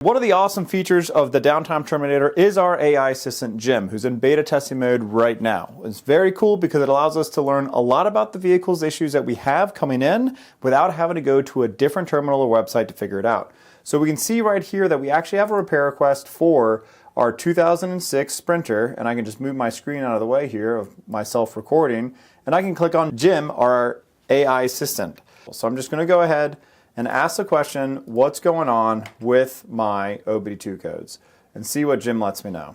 One of the awesome features of the Downtime Terminator is our AI assistant Jim, who's in beta testing mode right now. It's very cool because it allows us to learn a lot about the vehicle's issues that we have coming in without having to go to a different terminal or website to figure it out. So we can see right here that we actually have a repair request for our 2006 Sprinter, and I can just move my screen out of the way here of myself recording, and I can click on Jim, our AI assistant. So I'm just going to go ahead and ask the question, what's going on with my OBD2 codes, and see what Jim lets me know.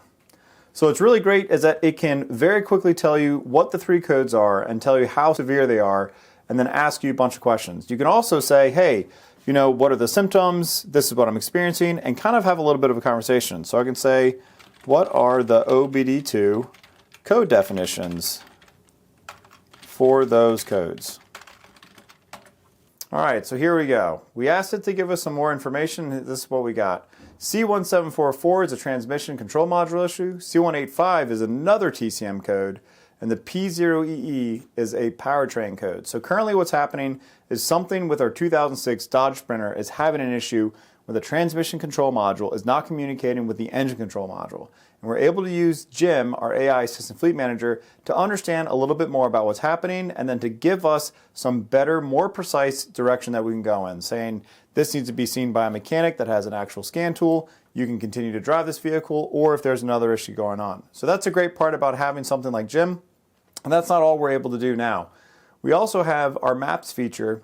So what's really great is that it can very quickly tell you what the 3 codes are and tell you how severe they are, and then ask you a bunch of questions. You can also say, hey, you know, what are the symptoms? This is what I'm experiencing, and kind of have a little bit of a conversation. So I can say, what are the OBD2 code definitions for those codes? All right, so here we go. We asked it to give us some more information. This is what we got. C1744 is a transmission control module issue. C185 is another TCM code. And the P0EE is a powertrain code. So currently what's happening is something with our 2006 Dodge Sprinter is having an issue where the transmission control module is not communicating with the engine control module. And we're able to use Jim, our AI assistant fleet manager, to understand a little bit more about what's happening and then to give us some better, more precise direction that we can go in, saying this needs to be seen by a mechanic that has an actual scan tool. You can continue to drive this vehicle, or if there's another issue going on. So that's a great part about having something like Jim. And that's not all we're able to do now. We also have our maps feature,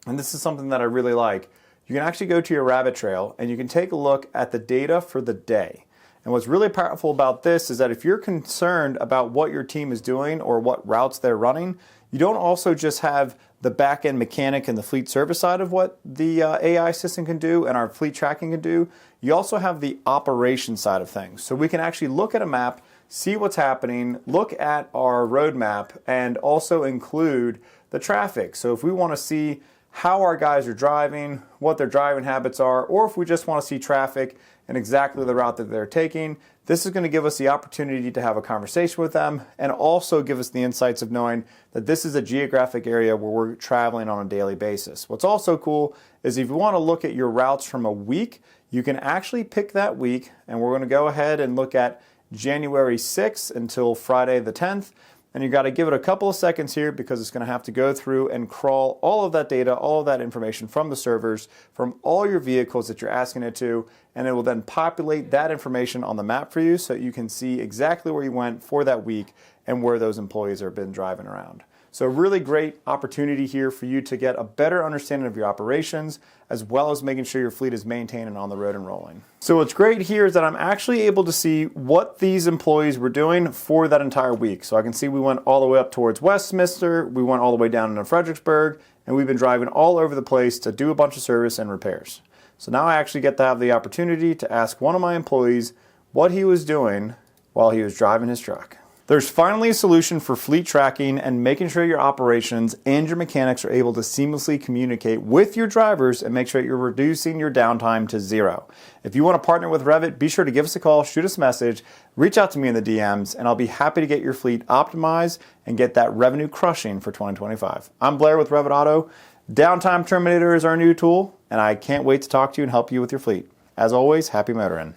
and this is something that I really like. You can actually go to your Revit trail and you can take a look at the data for the day. And what's really powerful about this is that if you're concerned about what your team is doing or what routes they're running, you don't also just have the back-end mechanic and the fleet service side of what the AI system can do and our fleet tracking can do. You also have the operation side of things. So we can actually look at a map, see what's happening, look at our roadmap, and also include the traffic. So if we want to see how our guys are driving, what their driving habits are, or if we just want to see traffic and exactly the route that they're taking, this is going to give us the opportunity to have a conversation with them and also give us the insights of knowing that this is a geographic area where we're traveling on a daily basis. What's also cool is if you want to look at your routes from a week, you can actually pick that week, and we're going to go ahead and look at January 6th until Friday the 10th. And you've got to give it a couple of seconds here because it's going to have to go through and crawl all of that data, all of that information from the servers, from all your vehicles that you're asking it to, and it will then populate that information on the map for you so you can see exactly where you went for that week and where those employees have been driving around. So a really great opportunity here for you to get a better understanding of your operations, as well as making sure your fleet is maintained and on the road and rolling. So what's great here is that I'm actually able to see what these employees were doing for that entire week. So I can see we went all the way up towards Westminster, we went all the way down into Fredericksburg, and we've been driving all over the place to do a bunch of service and repairs. So now I actually get to have the opportunity to ask one of my employees what he was doing while he was driving his truck. There's finally a solution for fleet tracking and making sure your operations and your mechanics are able to seamlessly communicate with your drivers and make sure you're reducing your downtime to 0. If you want to partner with Revit, be sure to give us a call, shoot us a message, reach out to me in the DMs, and I'll be happy to get your fleet optimized and get that revenue crushing for 2025. I'm Blair with Revit Auto. Downtime Terminator is our new tool, and I can't wait to talk to you and help you with your fleet. As always, happy motoring.